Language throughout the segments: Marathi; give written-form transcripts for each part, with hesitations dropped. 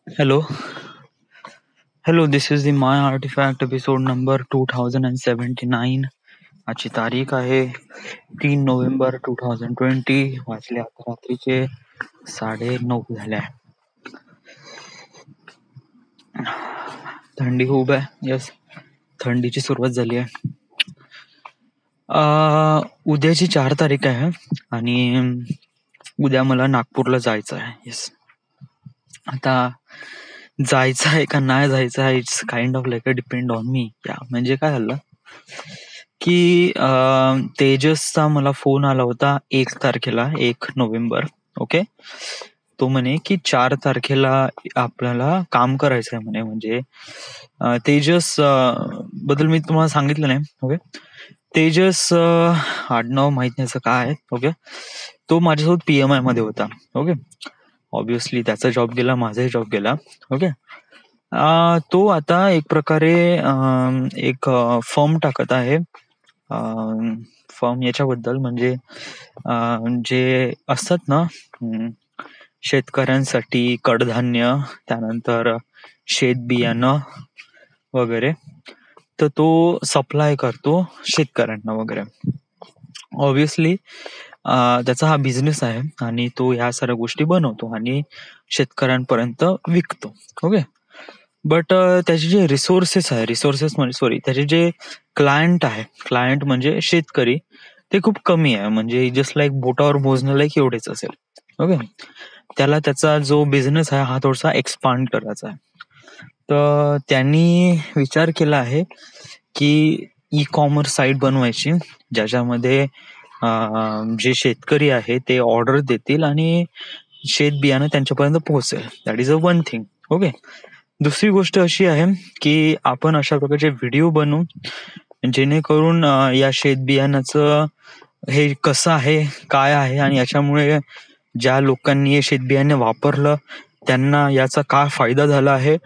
Hello, hello. This is the My Artifact episode number 2079. आजची तारीख आहे 3 नोव्हेंबर 2020. वाजले आता रात्रीचे 9:30 झाले आहे. थंडी खूप आहे. यस, थंडीची सुरुवात झाली आहे. उद्याची 4 तारीख आहे आणि उद्या मला नागपूरला जायचं आहे. यस, आता जायचं आहे का नाही जायचं आहे, it's kind of like a depend on me. या म्हणजे काय झालं की तेजसचा मला फोन आला होता 1 तारखेला, 1 नोव्हेंबर. ओके, तो म्हणे की 4 तारखेला आपल्याला काम करायचं आहे म्हणे. म्हणजे तेजस बद्दल मी तुम्हाला सांगितलं नाही. ओके, तेजस आडनाव माहित नाही असं काय आहे. ओके, तो माझ्यासोबत PMI मध्ये होता. ओके, ऑब्विसली त्याचा जॉब गेला, माझाही जॉब गेला. ओके, तो आता एक प्रकारे एक फर्म टाकत आहे. फर्म याच्याबद्दल म्हणजे जे असतात ना, शेतकऱ्यांसाठी कडधान्य, त्यानंतर शेत बियाणं वगैरे, तर तो सप्लाय करतो शेतकऱ्यांना वगैरे. ऑब्विसली त्याचा हा बिझनेस आहे आणि तो ह्या साऱ्या गोष्टी बनवतो आणि शेतकऱ्यांपर्यंत विकतो. ओके, बट त्याचे जे रिसोर्सेस म्हणजे त्याचे जे क्लायंट म्हणजे शेतकरी, ते खूप कमी आहे. म्हणजे जस्ट लाईक बोटावर मोजणं लाईक एवढेच असेल. ओके, त्याला त्याचा जो बिझनेस आहे हा थोडासा एक्सपांड करायचा आहे. तर त्यांनी विचार केला आहे की ई-कॉमर्स साईट बनवायची, ज्याच्यामध्ये जे शेतकरी आहे ते ऑर्डर देतील आणि शेत बियाणं त्यांच्यापर्यंत पोहोचेल. That is a one thing. Okay, दुसरी गोष्ट अशी आहे की आपण अशा प्रकारचे व्हिडिओ बनवू जेणेकरून या शेत बियाणाचं हे कसं आहे, काय आहे, आणि याच्यामुळे ज्या लोकांनी हे शेत बियाणे वापरलं त्यांना याचा काय फायदा झाला आहे,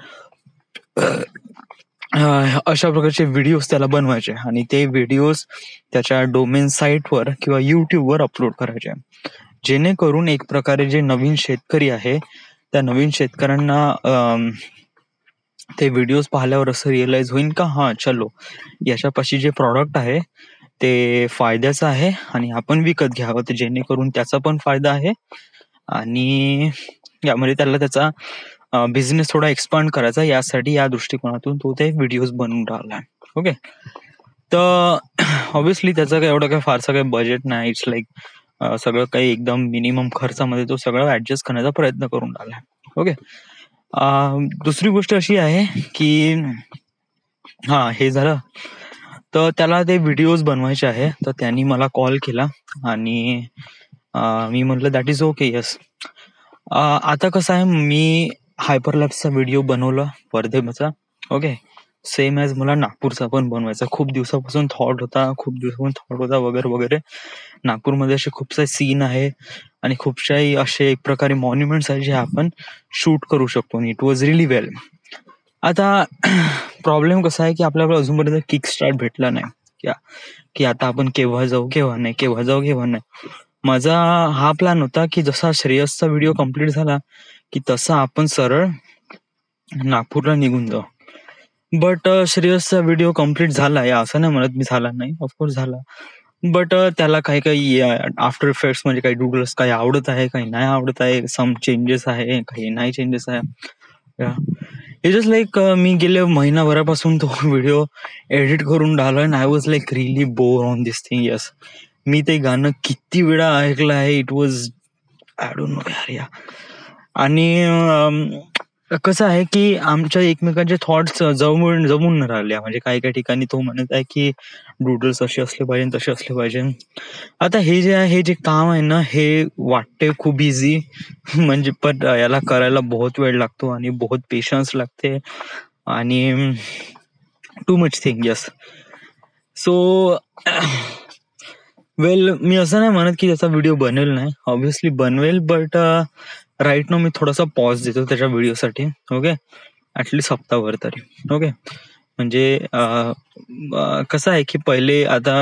अशा प्रकारचे व्हिडिओज त्याला बनवायचे आणि ते व्हिडिओज त्याच्या डोमेन साईटवर किंवा युट्यूबवर अपलोड करायचे, जेणेकरून एक प्रकारे जे नवीन शेतकरी आहे त्या नवीन शेतकऱ्यांना ते व्हिडिओज पाहिल्यावर असं रिअलाइज होईल का हा चलो, याच्यापाशी जे प्रॉडक्ट आहे ते फायद्याचं आहे आणि आपण विकत घ्यावं, तर जेणेकरून त्याचा पण फायदा आहे आणि यामध्ये त्याला त्याचा बिझनेस थोडा एक्सपांड करायचा, यासाठी या दृष्टिकोनातून तो ते व्हिडिओज बनवून राहिला. ओके, तर ऑब्विसली त्याचं काही एवढं काही फारसं काही बजेट नाही. इट्स लाईक सगळं काही एकदम मिनिमम खर्चामध्ये तो सगळं ऍडजस्ट करण्याचा प्रयत्न करून राहिला. ओके, दुसरी गोष्ट अशी आहे की हे झालं, तर त्याला ते व्हिडिओज बनवायचे आहे. तर त्यांनी मला कॉल केला आणि मी म्हटलं दॅट इज ओके. यस, आता कसं आहे, मी हायपरलॅप्सचा व्हिडिओ बनवला वर्धेचा. ओके, सेम ॲज मला नागपूरचा पण बनवायचा. खूप दिवसापासून थॉट होता वगैरे वगैरे. नागपूरमध्ये असे खूप सारे सीन आहे आणि खूप सारे असे एक प्रकारे मॉन्युमेंट्स आहेत जे आपण शूट करू शकतो आणि इट वॉज रिली वेल. आता प्रॉब्लेम कसा आहे की आपल्याला अजूनपर्यंत किक स्टार्ट भेटला नाही की आता आपण केव्हा जाऊ केव्हा नाही. माझा हा प्लॅन होता की जसा श्रेयसचा व्हिडिओ कम्प्लीट झाला की तसा आपण सरळ नागपूरला निघून जाऊ. बट श्रेयसचा व्हिडिओ कम्प्लीट झाला, या असं नाही म्हणत मी झाला नाही, ऑफकोर्स झाला, बट त्याला काही आफ्टर इफेक्ट्स म्हणजे काही डुडल्स काही आवडत आहे, काही नाही आवडत आहे, सम चेंजेस आहे, काही नाही चेंजेस आहे. इट इज लाईक मी गेल्या महिनाभरापासून तो व्हिडिओ एडिट करून राहिलो आणि I was like really bore on this thing. Yes, मी ते गाणं किती वेळा ऐकलं आहे, it was I don't know यार. या आणि कसं आहे की आमच्या एकमेकांचे थॉट्स जमून राहिले. म्हणजे काही काही ठिकाणी तो म्हणत आहे की डुडल्स असे असले पाहिजे, तसे असले पाहिजे. आता हे जे काम आहे ना, हे वाटते खूप इझी, म्हणजे पण याला करायला बहुत वेळ लागतो आणि बहुत पेशन्स लागते आणि too much thing. Yes, so well, मी असं नाही म्हणत की त्याचा व्हिडिओ बनेल नाही, ऑब्व्हियसली बनवेल, बट राईट नाव मी थोडासा पॉज देतो त्याच्या व्हिडिओसाठी. ओके, ऍटलिस्ट हप्ताभर तरी. ओके, म्हणजे कसं आहे की पहिले आता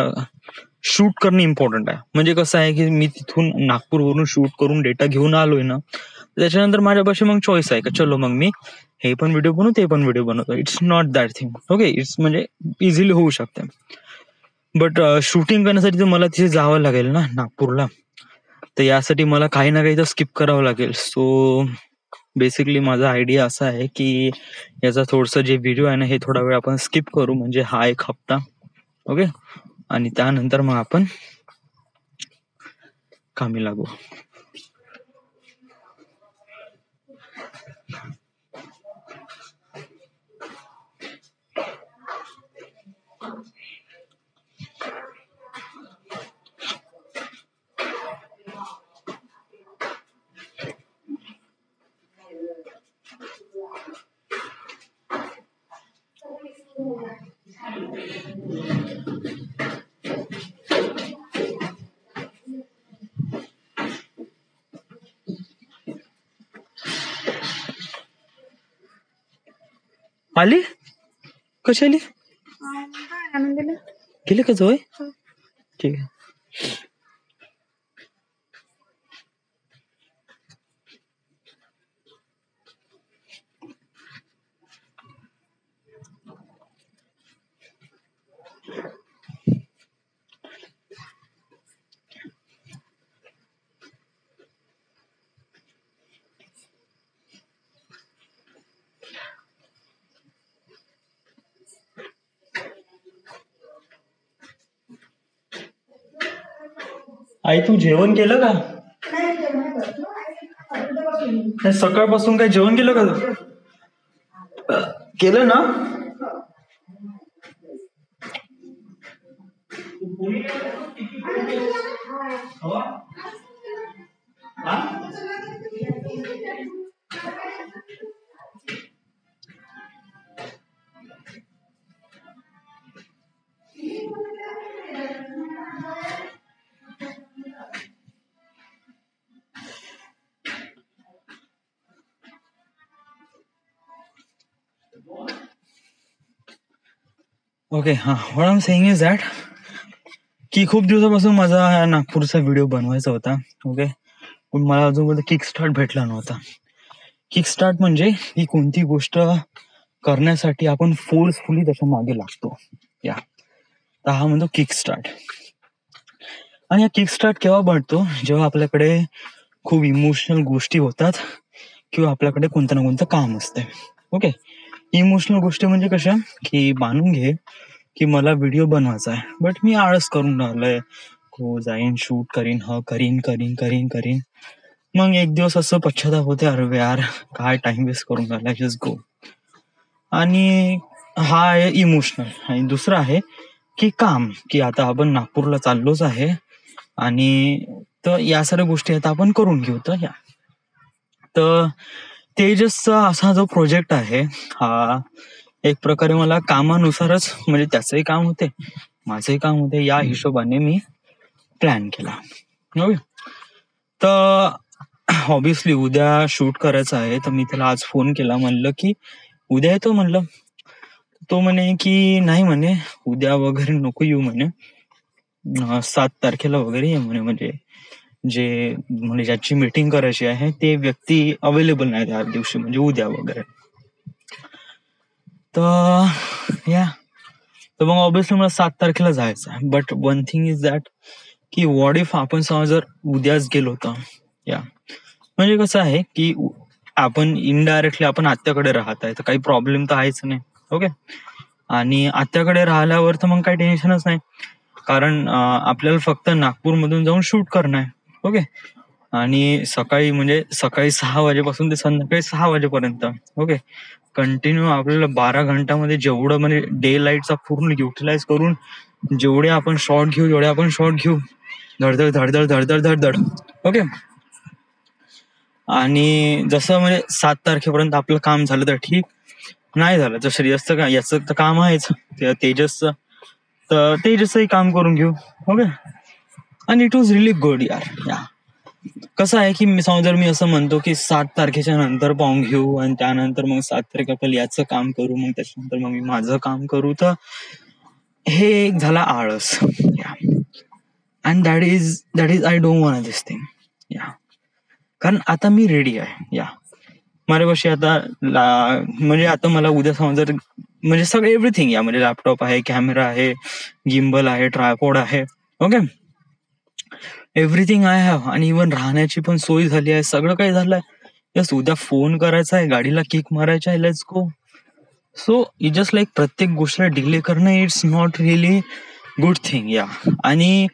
शूट करणं इम्पॉर्टंट आहे. म्हणजे कसं आहे की मी तिथून नागपूरवरून शूट करून डेटा घेऊन आलोय ना, त्याच्यानंतर माझ्यापाशी मग चॉईस आहे का चलो मग मी हे पण व्हिडिओ बनवू ते पण व्हिडिओ बनवतो. It's not that thing. Okay, it's म्हणजे इझिली होऊ शकते. बट शूटिंग करण्यासाठी तर मला तिथे जावं लागेल ना नागपूरला, तर यासाठी मला काही ना काही तर स्किप करावं लागेल. सो बेसिकली माझा आयडिया असा आहे की याचा थोडंसं जे व्हिडिओ आहे ना हे थोडा वेळ आपण स्किप करू, म्हणजे हा एक हप्ता. ओके, आणि त्यानंतर मग आपण कामी लागू. आली कशी आली गेले का होय? ठीक आहे. आई तू जेवण केलं का? सकाळपासून काय जेवण केलं का तू? केलं ना? ओके, हा, what I am saying is that की खूप दिवसापासून माझा नागपूरचा व्हिडिओ बनवायचा होता. ओके, पण मला अजून किक स्टार्ट भेटला नव्हता. किक स्टार्ट म्हणजे ही कोणती गोष्ट करण्यासाठी आपण फोर्सफुली त्याच्या मागे लागतो, या तर हा म्हणतो किक स्टार्ट. आणि हा किक स्टार्ट केव्हा बनतो? जेव्हा आपल्याकडे खूप इमोशनल गोष्टी होतात किंवा आपल्याकडे कोणतं ना कोणतं काम असते. ओके, इमोशनल गोष्टी म्हणजे कशा की मानून घे की मला व्हिडिओ बनवायचा आहे, बट मी आळस करून राहिलोय, हो जाईन शूट करीन, करीन करीन करीन करीन. मग एक दिवस असं पश्चाताप होते, अरे यार काय टाइम वेस्ट करून राहिलाय, जस्ट गो. आणि हा आहे इमोशनल. आणि दुसरं आहे की काम, की आता आपण नागपूरला चाललोच आहे आणि तर या साऱ्या गोष्टी आता आपण करून घेऊ. तर या तर तेजसचा असा जो प्रोजेक्ट आहे हा एक प्रकारे मला कामानुसारच, म्हणजे त्याचंही काम होते माझंही काम होते, या हिशोबाने मी प्लॅन केला. ओके, तर ऑब्विसली उद्या शूट करायचं आहे, तर मी त्याला आज फोन केला, म्हणलं की उद्या येतो म्हणलं. तो म्हणे की नाही म्हणे उद्या वगैरे नको येऊ म्हणे, 7 तारखेला वगैरे ये म्हणे, म्हणजे जे म्हणजे ज्याची मीटिंग करायची आहे ते व्यक्ती अवेलेबल नाही त्या दिवशी, म्हणजे उद्या वगैरे. तर या तर मग ऑब्विसली मला 7 तारखेला जायचं आहे. But one thing is that की व्हॉट इफ आपण समजा जर उद्याच गेलो तर, या म्हणजे कसं आहे की आपण इनडायरेक्टली आपण आत्याकडे राहत आहे तर काही प्रॉब्लेम तर आहेच नाही. ओके, आणि आत्याकडे राहिल्यावर तर मग काही टेन्शनच नाही, कारण आपल्याला फक्त नागपूरमधून जाऊन शूट करणं आहे. ओके, आणि सकाळी म्हणजे सकाळी 6 वाजेपासून ते संध्याकाळी 6 वाजेपर्यंत. ओके, कंटिन्यू आपल्याला 12 घंटामध्ये जेवढं म्हणजे डे लाईटचा पूर्ण युटिलाइज करून जेवढे आपण शॉट घेऊ धडधड धडधड धडधड धडधड. ओके, आणि जसं म्हणजे 7 तारखेपर्यंत आपलं काम झालं तर ठीक, नाही झालं तर श्रेयसचं का याचं तर काम आहेच, तेजसचं, तर तेजसचंही काम करून घेऊ. ओके, आणि इट वॉज रिली गुड यार. या कसं आहे की मी समजा मी असं म्हणतो की 7 तारखेच्या नंतर पाहून घेऊ आणि त्यानंतर मग 7 तारखेपर्यंत याचं काम करू, मग त्याच्यानंतर मग मी माझं काम करू, तर हे एक झाला आळस. And that is I don't want this thing. या कारण आता मी रेडी आहे. माझ्यापाशी आता म्हणजे आता मला उद्या समजा जर म्हणजे सगळं एव्हरीथिंग म्हणजे लॅपटॉप आहे, कॅमेरा आहे, गिम्बल आहे, ट्रायपॉड आहे, ओके, एव्हरीथिंग आय हॅव. आणि इव्हन राहण्याची पण सोय झाली आहे, सगळं काही झालंय. जस्ट उद्या फोन करायचा आहे, गाडीला किक मारायचा आहे, let's go. So it just like प्रत्येक गोष्टीला डिले करणं it's not really good thing. आणि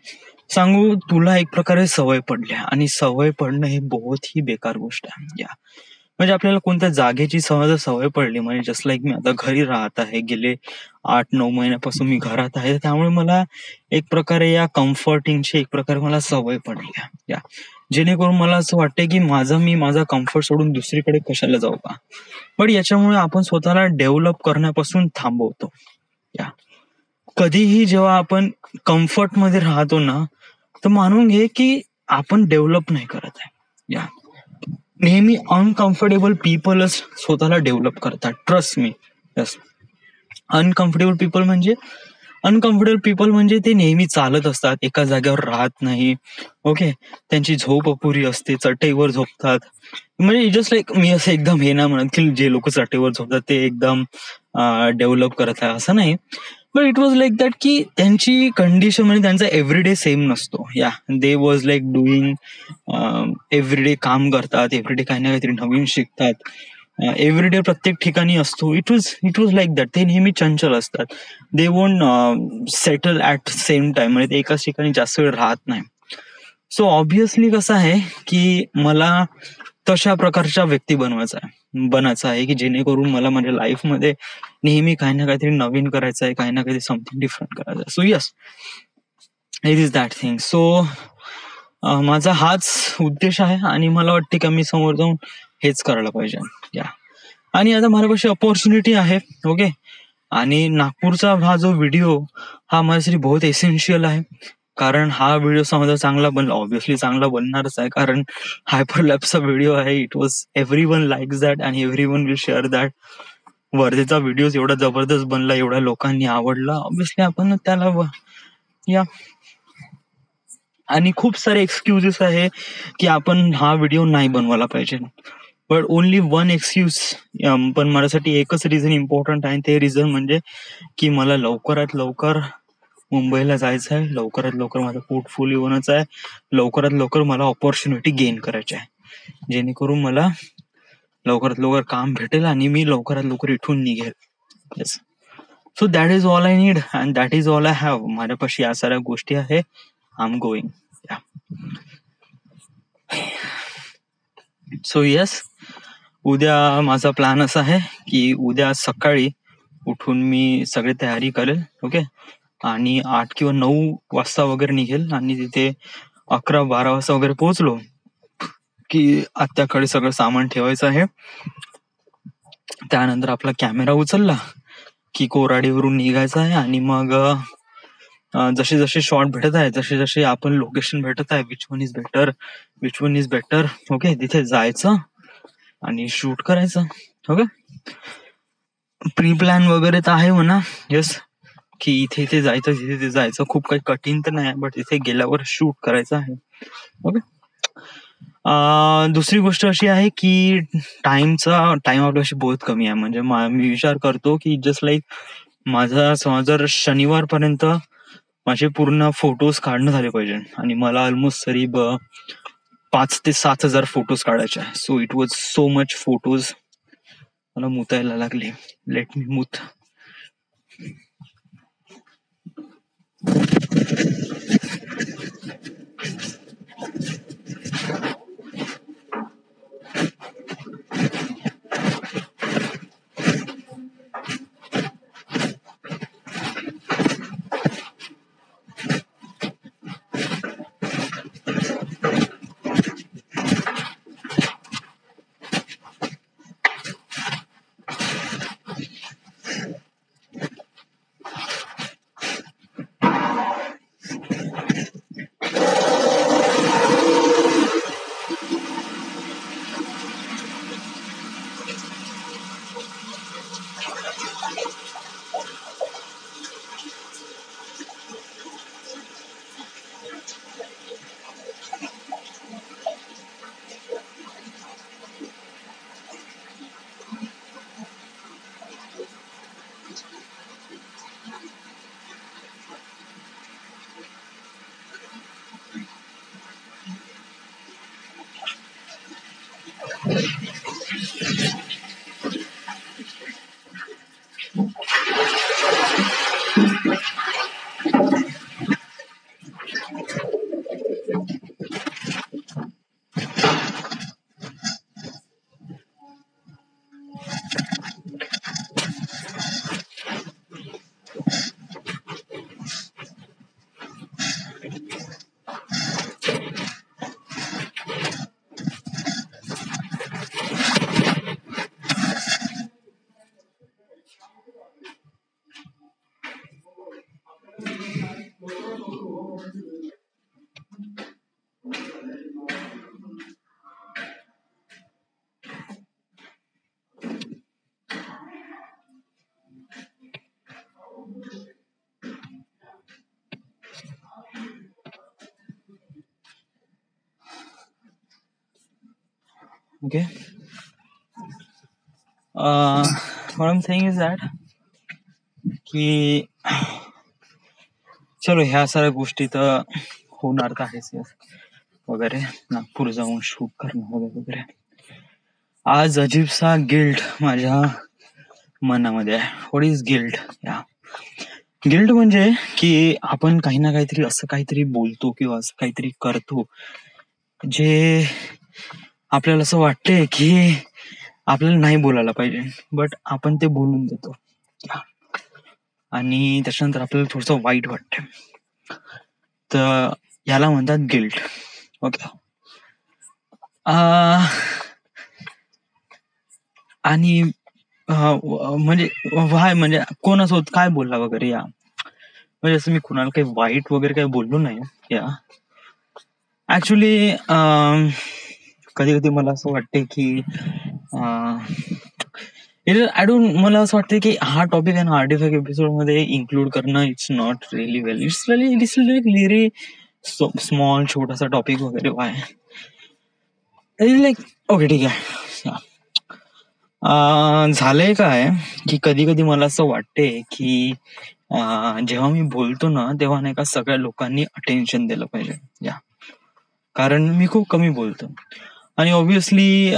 सांगू तुला, एक प्रकारे सवय पडली आणि सवय पडणं हे बहुत ही बेकार गोष्ट आहे. म्हणजे आपल्याला कोणत्या जागेची सवय पडली, म्हणजे जस्ट लाईक मी आता घरी राहत आहे, गेले 8-9 महिन्यापासून मी घरात आहे, त्यामुळे मला एक प्रकारे या कम्फर्टिंगची एक प्रकारे मला सवय पडली आहे. जेणेकरून मला असं वाटतंय की मी माझा कम्फर्ट सोडून दुसरीकडे कशाला जाऊ का. पण याच्यामुळे आपण स्वतःला डेव्हलप करण्यापासून थांबवतो. कधीही जेव्हा आपण कम्फर्ट मध्ये राहतो ना, तर मानून घे की आपण डेव्हलप नाही करत आहे. नेहमी अनकम्फर्टेबल पीपलच स्वतःला डेव्हलप करतात, trust me. Yes, uncomfortable people म्हणजे ते नेहमी चालत असतात, एका जागेवर राहत नाही, ओके, त्यांची झोप अपुरी असते, चटईवर झोपतात. म्हणजे जस्ट लाईक मी असं एकदम हे ना म्हणत की जे लोक चटईवर झोपतात ते एकदम डेव्हलप करत आहे, असं नाही. But it was like that की त्यांची कंडिशन म्हणजे त्यांचा एव्हरीडे सेम नसतो. दे वॉज लाईक डुईंग एव्हरीडे, काम करतात, एव्हरीडे काही ना काहीतरी नवीन शिकतात, एव्हरीडे प्रत्येक ठिकाणी असतो. It was like that. ते नेहमी चंचल असतात. They won't settle at same time, म्हणजे ते एकाच ठिकाणी जास्त वेळ राहत नाही. सो ऑब्व्हियसली कसं आहे की मला तशा प्रकारच्या व्यक्ती बनायचं आहे की जेणेकरून मला माझ्या लाईफमध्ये नेहमी काही ना काहीतरी नवीन करायचं आहे, काही ना काहीतरी समथिंग डिफरंट करायचं आहे. So yes, it is that thing. So माझा हाच उद्देश आहे आणि मला वाटते की मी समोर जाऊन हेच करायला पाहिजे. आणि आता माझ्यापाशी अपॉर्च्युनिटी आहे, ओके. आणि नागपूरचा हा जो व्हिडिओ हा माझ्यासाठी बहुत एसेन्शियल आहे. कारण हा व्हिडिओ समजा चांगला बनला, ऑब्व्हियसली चांगला बनणारच आहे, कारण हायपरलॅपचा व्हिडिओ आहे. It was everyone likes that आणि एव्हरीवन विल शेअर दॅट. वर्धेचा व्हिडिओ एवढा जबरदस्त बनला, एवढ्या लोकांनी आवडला, ऑब्व्हियसली आपण त्याला आणि खूप सारे एक्सक्युजेस आहे की आपण हा व्हिडिओ नाही बनवायला पाहिजे. बट ओनली वन एक्सक्यूज, पण माझ्यासाठी एकच रिझन इम्पॉर्टंट आहे. ते रिझन म्हणजे की मला लवकरात लवकर मुंबईला जायचं आहे, लवकरात लवकर माझा पोर्टफोलिओ बनायचा आहे, लवकरात लवकर मला ऑपॉर्च्युनिटी गेन करायची आहे, जेणेकरून मला लवकरात लवकर काम भेटेल आणि मी लवकरात लवकर इथून निघेल. Yes, so that is all I need and that is all I have. माझ्यापाशी या साऱ्या गोष्टी आहे. I am going. So yes, उद्या माझा प्लॅन असा आहे की उद्या सकाळी उठून मी सगळी तयारी करेल, ओके, आणि 8 किंवा 9 वाजता वगैरे निघेल आणि तिथे 11-12 वाजता वगैरे पोहोचलो की आत्याकडे सगळं सामान ठेवायचं आहे. त्यानंतर आपला कॅमेरा उचलला की कोराडीवरून निघायचं आहे आणि मग जसे जसे शॉट भेटत आहे, जसे जसे आपण लोकेशन भेटत आहे, which one is better, okay, तिथे जायचं आणि शूट करायचं. ओके, प्री प्लॅन वगैरे तर आहे म्हणा. येस, की इथे इथे जायचं, तिथे तिथे जायचं, खूप काही कठीण तर नाही, बट तिथे गेल्यावर शूट करायचं आहे. ओके, दुसरी गोष्ट अशी आहे की टाइम आपल्याशी बहुत कमी आहे. म्हणजे मी विचार करतो की जस्ट लाईक माझा समज जर शनिवारपर्यंत माझे पूर्ण फोटोज काढणं झाले पाहिजे आणि मला ऑलमोस्ट तरी 5,000 ते 7,000 फोटोज काढायचे आहे. So it was so much photos. मला मुतायला लागले, लेट मी मूत. Okay. What I'm saying is that की चलो ह्या साऱ्या गोष्टी तर होणार तर आहेच वगैरे, नागपूर जाऊन शूट करणं वगैरे वगैरे. आज अजीबसा गिल्ट माझ्या मनामध्ये आहे. What is guilt? या गिल्ट म्हणजे की आपण काही ना काहीतरी असं काहीतरी बोलतो किंवा असं काहीतरी करतो जे आपल्याला असं वाटतंय की आपल्याला नाही बोलायला पाहिजे, बट आपण ते बोलून देतो आणि त्याच्यानंतर आपल्याला थोडंसं वाईट वाटतं. तर याला म्हणतात गिल्ट. ओके. आणि म्हणजे व्हाय म्हणजे कोणासोबत काय बोलला वगैरे या, म्हणजे असं मी कुणाला काही वाईट वगैरे काही बोललो नाही या. ऍक्च्युली कधी कधी मला असं वाटते की आय डोंट, मला असं वाटतं की हा टॉपिक आहे ना आर्टिफॅक्ट एपिसोड मध्ये इन्क्लूड करणं it's not really well. It's very small छोटासा टॉपिक वगैरे वाय लाईक. ओके ठीक आहे. झालंय काय की कधी कधी मला असं वाटते की जेव्हा मी बोलतो ना तेव्हा नाही का सगळ्या लोकांनी अटेन्शन दिलं पाहिजे या, कारण मी खूप कमी बोलतो आणि ऑब्विसली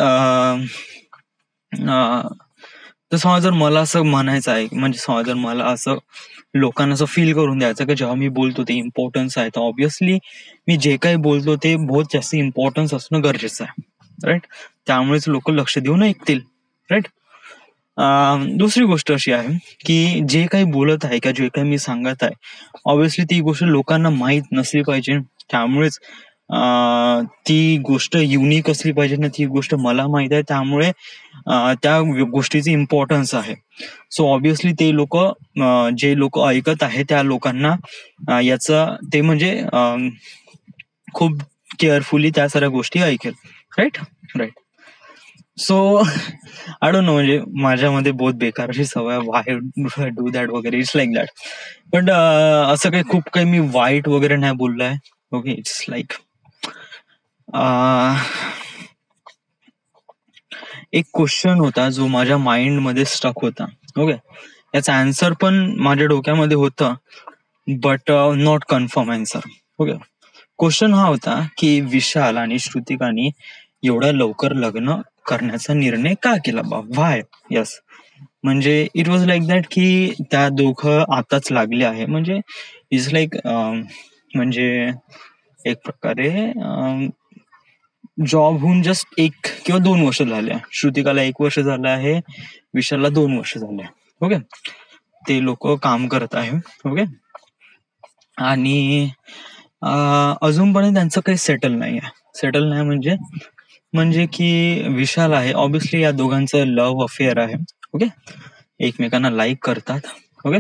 तर समजा जर मला असं म्हणायचं आहे, म्हणजे समजा जर मला असं लोकांना असं फील करून द्यायचं की जेव्हा मी बोलतो ते इम्पॉर्टन्स आहे, तर ऑब्विसली मी जे काही बोलतो ते बहुत जास्त इम्पॉर्टन्स असणं गरजेचं आहे, राईट. त्यामुळेच लोक लक्ष देऊन ऐकतील, राईट. दुसरी गोष्ट अशी आहे की जे काही बोलत आहे किंवा जे काही मी सांगत आहे ऑब्विसली ती गोष्ट लोकांना माहीत नसली पाहिजे. त्यामुळेच ती गोष्ट युनिक असली पाहिजे ना, ती गोष्ट मला माहित आहे त्यामुळे त्या गोष्टीची इम्पॉर्टन्स आहे. सो ऑब्विसली ते लोक, जे लोक ऐकत आहे त्या लोकांना याचं ते म्हणजे खूप केअरफुली त्या साऱ्या गोष्टी ऐकेल, right right. So I don't know, म्हणजे माझ्यामध्ये बहुत बेकार अशी सवय, वाय डू दॅट वगैरे, इट्स लाईक दॅट. पण असं काही खूप काही मी वाईट वगैरे नाही बोललोय. ओके, इट्स लाईक एक क्वेश्चन होता जो माझ्या माइंड मध्ये स्टक होता. ओके, याचा आन्सर पण माझ्या डोक्यामध्ये होतं, but not confirm answer. Okay, question हा होता की विशाल आणि श्रुतिकानी एवढ्या लवकर लग्न करण्याचा निर्णय का केला बा, व्हाय? यस, म्हणजे इट वॉज लाईक दॅट की त्या दोघं आताच लागले आहे, म्हणजे इट्स लाईक म्हणजे एक प्रकारे जॉब होऊन जस्ट 1 किंवा 2 वर्ष झाले. श्रुतिकाला 1 वर्ष झालं आहे, विशालला 2 वर्ष झाले. ओके, ते लोक काम करत आहे. ओके, आणि अजूनपर्यंत त्यांचं काही सेटल नाही आहे. सेटल नाही म्हणजे की विशाल आहे, ऑब्विसली या दोघांचं लव्ह अफेअर आहे. ओके, एकमेकांना लाईक करतात. ओके,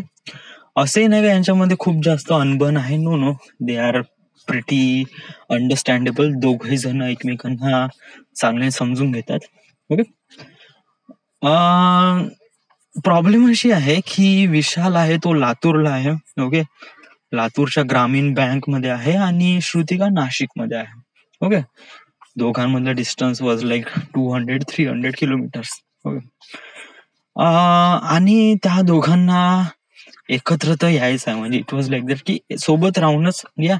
असंही नाही का यांच्यामध्ये खूप जास्त अनबन आहे. No no, they are pretty understandable. दोघही जण एकमेकांना चांगले समजून घेतात. ओके, प्रॉब्लेम अशी आहे की विशाल आहे तो लातूरला आहे. ओके, लातूरच्या ग्रामीण बँक मध्ये आहे आणि श्रुतिका नाशिक मध्ये आहे. ओके, दोघांमधला distance was like 200-300 kilometres. Okay, आणि त्या दोघांना एकत्र तर यायचं आहे, म्हणजे इट वॉज लाईक दॅट की सोबत राहूनच या,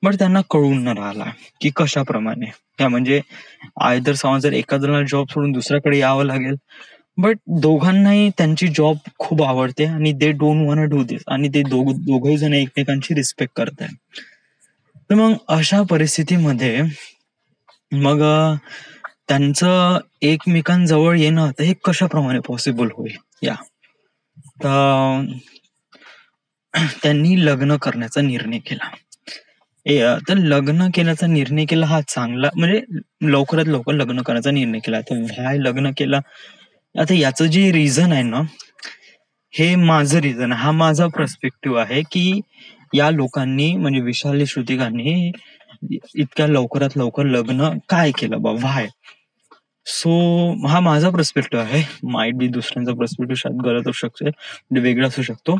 बट त्यांना कळून न राहिला की कशाप्रमाणे या, म्हणजे आयदर समज जर एखाद्याला जॉब सोडून दुसऱ्याकडे यावं लागेल, बट दोघांनाही त्यांची जॉब खूप आवडते आणि they don't want to do this, आणि ते दोघही जण एकमेकांची रिस्पेक्ट करत आहे. तर मग अशा परिस्थितीमध्ये मग त्यांचं एकमेकांजवळ येणं तर हे कशाप्रमाणे पॉसिबल होईल या, तर त्यांनी लग्न करण्याचा निर्णय केला. तर लग्न केल्याचा निर्णय केला हा चांगला, म्हणजे लवकरात लवकर लग्न करण्याचा निर्णय केला. तर व्हाय लग्न केला, आता याचं जे रिझन आहे ना, हे माझं रिझन, हा माझा पर्स्पेक्टिव्ह आहे की या लोकांनी म्हणजे विशाल श्रुतिकांनी इतक्या लवकरात लवकर लग्न काय केलं बा, व्हाय? सो हा माझा पर्स्पेक्टिव्ह आहे. माइट बी दुसऱ्यांचा पर्स्पेक्टिव्ह शायद गलत असू शकते, म्हणजे वेगळा असू शकतो.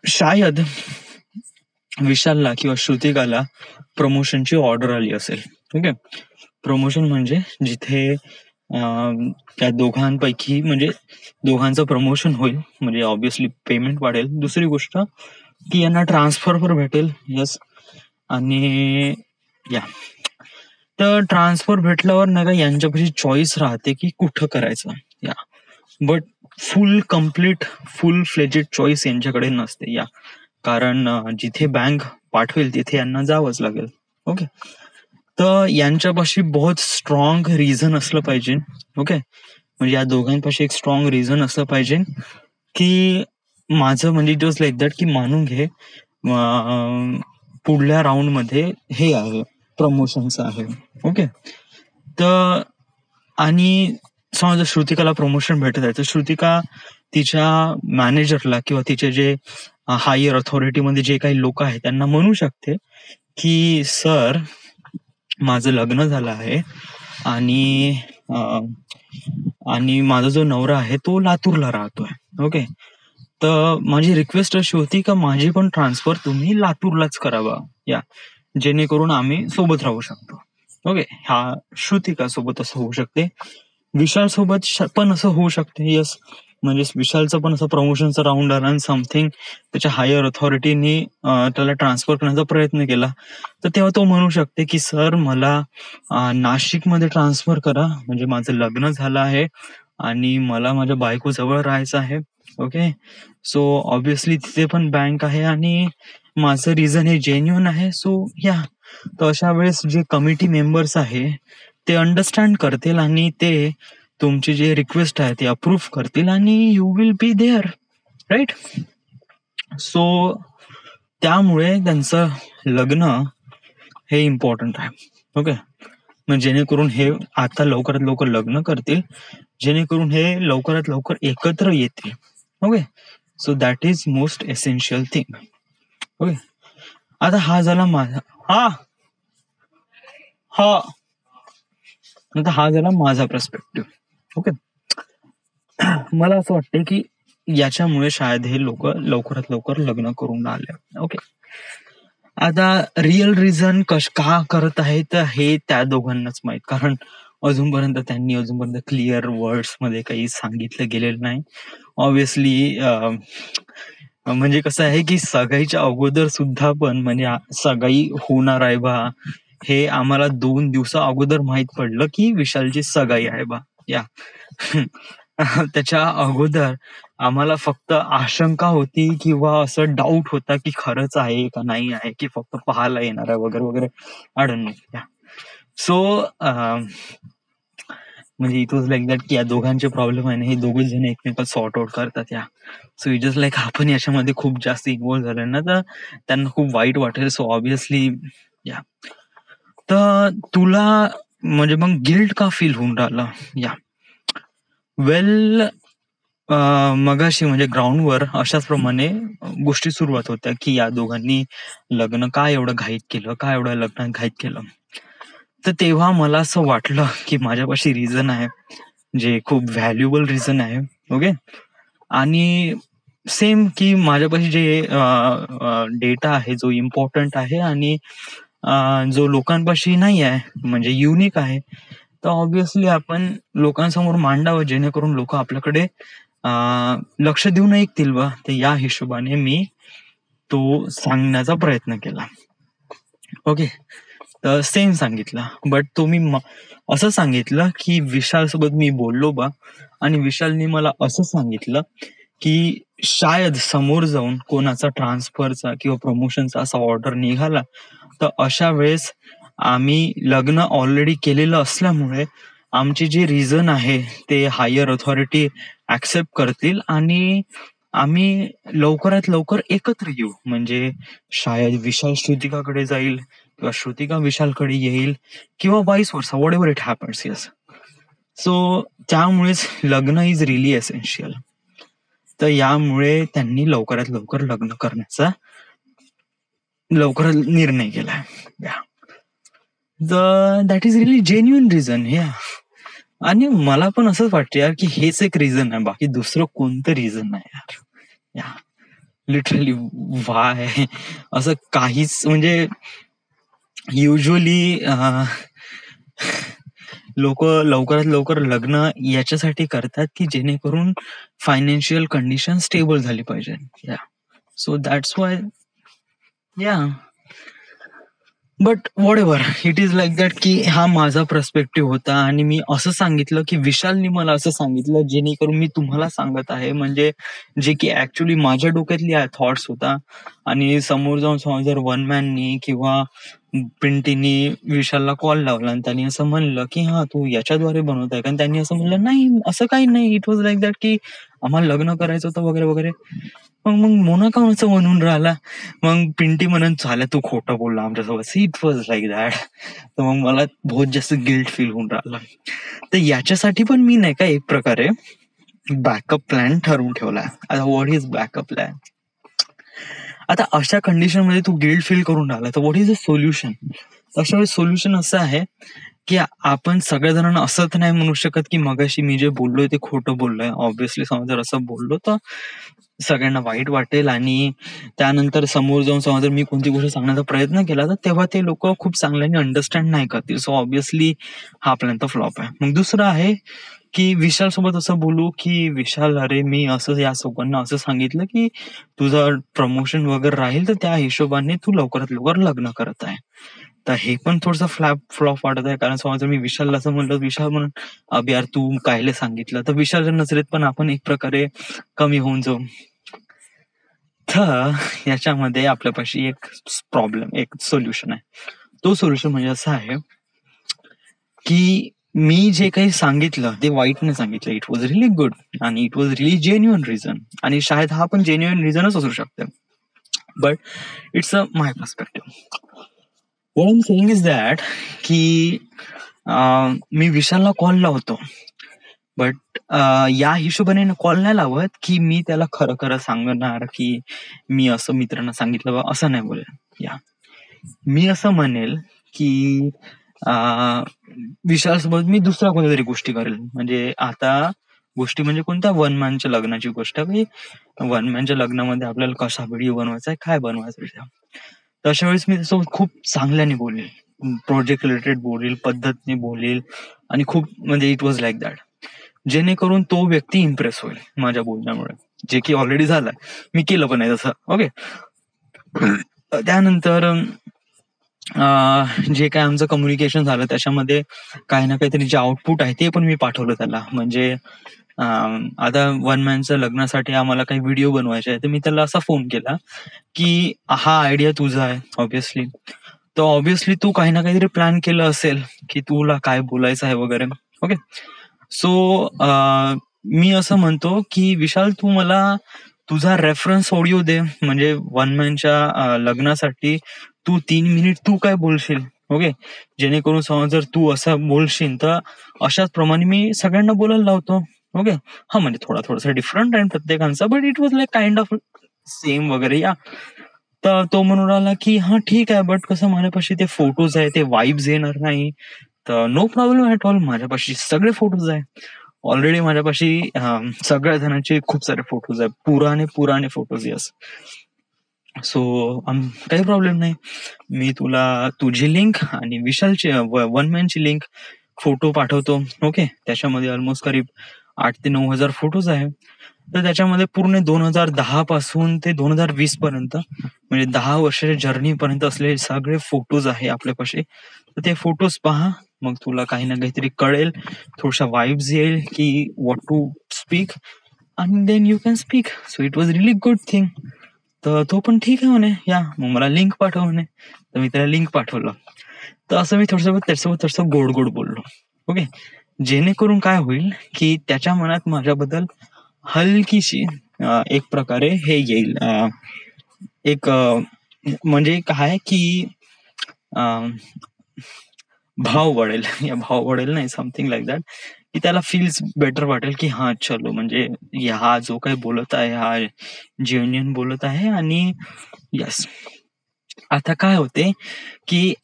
शायद विशालला किंवा श्रुतिकाला प्रमोशनची ऑर्डर आली असेल. ओके, प्रमोशन म्हणजे जिथे त्या दोघांपैकी म्हणजे दोघांचं प्रमोशन होईल, म्हणजे ऑब्विसली पेमेंट वाढेल. दुसरी गोष्ट की यांना ट्रान्सफर पर भेटेल. यस. आणि या तर ट्रान्सफर भेटल्यावर नाही का यांच्यापाशी चॉईस राहते की कुठं करायचं. या बट फुल फ्लेजेड चॉईस यांच्याकडे नसते. या कारण जिथे बँक पाठवेल तिथे यांना जावंच लागेल. ओके, तर यांच्यापाशी बहुत स्ट्रॉंग रिझन असलं पाहिजे. ओके, म्हणजे या दोघांपाशी एक स्ट्रॉंग रिझन असलं पाहिजे की माझं म्हणजे इट वॉज लाईक दॅट की मानून घे पुढल्या राऊंड मध्ये हे आहे प्रमोशनचं आहे. ओके, तर आणि समजा श्रुतिकाला प्रमोशन भेटत आहे तर श्रुतिका तिच्या मॅनेजरला किंवा तिचे जे हायर अथॉरिटीमध्ये जे काही लोक आहेत त्यांना म्हणू शकते की सर माझं लग्न झालं आहे आणि माझा जो नवरा आहे तो लातूरला राहतोय. ओके, तर माझी रिक्वेस्ट अशी होती का माझी पण ट्रान्सफर तुम्ही लातूरलाच करावा, या जेणेकरून आम्ही सोबत राहू शकतो. ओके, हा श्रुतिका सोबत असं होऊ शकते, विशाल सोबत पण असं होऊ शकते. यस, म्हणजे विशालचं पण असं प्रमोशनचं राऊंड आला आणि समथिंग त्याच्या हायर अथॉरिटीनी त्याला ट्रान्सफर करण्याचा प्रयत्न केला, तर तेव्हा तो म्हणू शकते की सर मला नाशिकमध्ये ट्रान्सफर करा, म्हणजे माझं लग्न झालं आहे आणि मला माझ्या बायको जवळ राहायचं आहे. ओके, सो ऑब्विसली तिथे पण बँक आहे आणि माझं रिझन हे जेन्युन आहे. सो या, तर अशा वेळेस जे कमिटी मेंबर्स आहे ते अंडरस्टँड करतील आणि ते तुमची जे रिक्वेस्ट आहे ते अप्रूव्ह करतील आणि you will be there, right? So त्यामुळे त्यांचं लग्न हे इम्पॉर्टंट आहे. ओके, मग जेणेकरून हे आता लवकरात लवकर लग्न करतील, जेणेकरून हे लवकरात लवकर एकत्र येतील. Okay, so that is most essential thing. Okay, आता हा झाला माझा हा झाला माझा पर्स्पेक्टिव्ह. ओके, मला असं वाटतं की याच्यामुळे शायद हे लोक लवकरात लवकर लग्न करून आले. ओके, आता रिअल रिझन का करत आहे तर हे त्या दोघांनाच माहित, कारण त्यांनी अजूनपर्यंत क्लिअर वर्ड्स मध्ये काही सांगितलं गेलेलं नाही. ऑब्विसली म्हणजे कसं आहे की सगाईच्या अगोदर सुद्धा पण म्हणजे सगाई होणार आहे बा हे आम्हाला 2 दिवसा अगोदर माहित पडलं की विशालची सगाई आहे बा. या त्याच्या अगोदर आम्हाला फक्त आशंका होती किंवा असं डाऊट होता की खरंच आहे का नाही आहे की फक्त पाहायला येणार आहे वगैरे वगैरे. I don't no. सो म्हणजे इट वॉज लाईक दॅट की या दोघांचे प्रॉब्लेम आहे ना हे दोघे जण एकमेकात सॉर्ट आउट करतात. या सो इट इज लाईक आपण याच्यामध्ये खूप जास्त इन्व्हॉल्व्ह झाले ना तर त्यांना खूप वाईट वाटेल. सो ऑब्विसली या, तर तुला म्हणजे मग गिल्ट का फील होऊन राहिलं? या वेल, मगाशी म्हणजे ग्राउंडवर अशाच प्रमाणे गोष्टी सुरुवात होत्या की या दोघांनी लग्न का एवढं घाईत केलं, का एवढं लग्न घाईत केलं. तर तेव्हा मला असं वाटलं की माझ्यापाशी रिझन आहे जे खूप व्हॅल्युएबल रिझन आहे. ओके, आणि सेम की माझ्यापाशी जे डेटा आहे जो इम्पॉर्टंट आहे आणि जो लोकांपाशी नाही आहे म्हणजे युनिक आहे, तर ऑब्विसली आपण लोकांसमोर मांडावं जेणेकरून लोक आपल्याकडे लक्ष देऊन ऐकतील बा. तर या हिशोबाने मी तो सांगण्याचा प्रयत्न केला. ओके, तर सेम सांगितलं, बट तो मी असं सांगितलं की विशाल सोबत मी बोललो बा आणि विशालने मला असं सांगितलं की शायद समोर जाऊन कोणाचा ट्रान्सफरचा किंवा प्रमोशनचा असा ऑर्डर निघाला तर अशा वेळेस आम्ही लग्न ऑलरेडी केलेलं असल्यामुळे आमचे जे रिझन आहे ते हायर अथॉरिटी ऍक्सेप्ट करतील आणि आम्ही लवकरात लवकर एकत्र येऊ. म्हणजे शायद विशाल श्रुतिकाकडे जाईल किंवा श्रुतिका विशालकडे येईल किंवा वाईस वर्सा, what ever it happens. Yes, so त्यामुळेच लग्न इज रिअली एसेन्शियल. तर यामुळे त्यांनी लवकरात लवकर लग्न करण्याचा लवकर निर्णय केलाय. That is really genuine reason. आणि मला पण असंच वाटतं यार की हेच एक रिझन आहे, बाकी दुसरं कोणतं रिझन नाही यार. या लिटरली वाय असं काहीच, म्हणजे युजली लोक लवकरात लवकर लग्न याच्यासाठी करतात की जेणेकरून फायनान्शियल कंडिशन स्टेबल झाली पाहिजे. या सो दॅट्स वाय. या but what ever it is like that की हा माझा पर्स्पेक्टिव्ह होता आणि मी असं सांगितलं की विशालनी मला असं सांगितलं जेणेकरून मी तुम्हाला सांगत आहे, म्हणजे जे की ऍक्च्युली माझ्या डोक्यातली थॉट्स होता. आणि समोर जाऊन समज जर वन मॅननी किंवा पिंटीनी विशालला कॉल लावला आणि त्यांनी असं म्हणलं की हा तू याच्याद्वारे बनवत आहे का, आणि त्यांनी असं म्हणलं नाही असं काही नाही, इट वॉज लाईक दॅट की आम्हाला लग्न करायचं होतं वगैरे वगैरे. मग मोना का असं म्हणून राहिला, मग पिंटी म्हणून झालं तू खोटं बोलला आमच्यासोबत. It was like that. तर मग मला बहुत जास्त गिल्ट फील होऊन राहिला. तर याच्यासाठी पण मी नाही का एक प्रकारे बॅकअप प्लॅन ठरवून ठेवलाय. आता व्हॉट इज बॅकअप प्लॅन? आता अशा कंडिशन मध्ये तू गिल्ट फील करून राहिला तर व्हॉट इज अ सोल्युशन? अशा वेळेस सोल्युशन असं आहे की आपण सगळ्या जणांना असं तर नाही म्हणू शकत की मगाशी मी जे बोललोय ते खोटं बोललोय. ऑब्व्हियसली समज जर असं बोललो तर सगळ्यांना वाईट वाटेल आणि त्यानंतर समोर जाऊन समज जर मी कोणती गोष्ट सांगण्याचा प्रयत्न केला तर तेव्हा ते लोक खूप चांगल्याने अंडरस्टँड नाही करतील. सो ऑब्व्हियसली हा प्लॅन तर फ्लॉप आहे. मग दुसरं आहे की विशाल सोबत असं बोलू की विशाल अरे मी असं या लोकांना असं सांगितलं की तुझं प्रमोशन वगैरे राहील तर त्या हिशोबाने तू लवकरात लवकर लग्न करत आहे. तर हे पण थोडंसं फ्लॉप वाटत आहे, कारण समज मी विशालला असं म्हणलं विशाल म्हणून अब यार तू कायले सांगितलं, तर विशालच्या नजरेत पण आपण एक प्रकारे कमी होऊन जाऊ. तर याच्यामध्ये आपल्यापाशी एक प्रॉब्लेम, एक सोल्युशन आहे. तो सोल्युशन म्हणजे असं आहे की मी जे काही सांगितलं ते वाईटने सांगितलं. इट वॉज रिअली गुड आणि it was really genuine reason, आणि शायद हा पण जेन्युइन रिझनच असू शकते. But it's a my perspective. What I am saying is that की मी विशालला कॉल लावतो, बट या हिशोबाने कॉल नाही लावत की मी त्याला खरं खरं सांगणार की मी असं मित्रांना सांगितलं बा, असं नाही बोलेल. या मी असं म्हणेल की विशालसोबत मी दुसऱ्या कोणत्या तरी गोष्टी करेल. म्हणजे आता गोष्टी म्हणजे कोणत्या, वन मॅनच्या लग्नाची गोष्ट की वन मॅनच्या लग्नामध्ये आपल्याला कसा व्हिडिओ बनवायचा आहे, काय बनवायचं आहे. तर अशा वेळेस मी त्यासोबत खूप चांगल्याने बोलेल, प्रोजेक्ट रिलेटेड बोलेल, पद्धतीने बोलेल आणि खूप म्हणजे इट वॉज लाईक दॅट, जेणेकरून तो व्यक्ती इम्प्रेस होईल माझ्या बोलण्यामुळे, जे की ऑलरेडी झालंय, मी केलं पण आहे तसं. ओके. त्यानंतर जे काय आमचं कम्युनिकेशन झालं त्याच्यामध्ये काही ना काहीतरी जे आउटपुट आहे ते पण मी पाठवलं त्याला. म्हणजे आता वन मॅनच्या लग्नासाठी आम्हाला काही व्हिडिओ बनवायचे आहे, तर मी त्याला असा फोन केला की हा आयडिया तुझा आहे ऑब्व्हियसली, तर ऑब्व्हियसली तू काही ना काहीतरी प्लॅन केलं असेल की तुला काय बोलायचं आहे वगैरे. ओके. सो मी असं म्हणतो की विशाल तू मला तुझा रेफरन्स ऑडिओ दे, म्हणजे वन मॅनच्या लग्नासाठी तू 3 मिनिट तू काय बोलशील. ओके. जेणेकरून समज जर तू असं बोलशील तर अशाच प्रमाणे मी सगळ्यांना बोलायला लावतो. ओके. हा म्हणजे थोडासा डिफरंट आहे प्रत्येकांचा, but it was like kind of same वगैरे. या तर तो म्हणून राहिला की हा ठीक आहे, बट कसं माझ्यापाशी ते फोटोज आहे, ते वाईब्स येणार नाही. तर नो प्रॉब्लेम ऍट ऑल, माझ्यापाशी सगळे फोटोज आहे ऑलरेडी. माझ्यापाशी सगळ्या जणांचे खूप सारे फोटोज आहे, पुराणे फोटोज. यस. सो काही प्रॉब्लेम नाही, मी तुला तुझी लिंक आणि विशालची वन मॅनची लिंक फोटो पाठवतो. ओके. त्याच्यामध्ये ऑलमोस्ट करीब 8,000 ते 9,000 फोटोज आहे. तर त्याच्यामध्ये पूर्ण 2010 पासून ते 2020 पर्यंत, म्हणजे 10 वर्षाच्या जर्नी पर्यंत असलेले सगळे फोटोज आहे आपल्यापाशी. तर ते फोटोज पहा, मग तुला काही ना काहीतरी कळेल, थोड्याशा वाईब्स येईल की व्हॉट टू स्पीक, आणि then you can speak. So it was really good thing. तर तो पण ठीक आहे म्हणे, या मग मला लिंक पाठव म्हणे. तर मी त्याला लिंक पाठवलं. तर असं मी त्याच्यासोबत थोडंसं गोड गोड बोललो. ओके. जेणेकरून काय होईल की त्याच्या मनात माझ्याबद्दल हलकीशी एक प्रकारे हे येईल, एक म्हणजे काय की भाव वाढेल. या भाव वाढेल नाही, समथिंग लाईक दॅट, की त्याला फील्स बेटर वाटेल की हा चलो म्हणजे हा जो काही बोलत आहे हा जेन्युइन बोलत आहे. आणि यस, आता काय होते की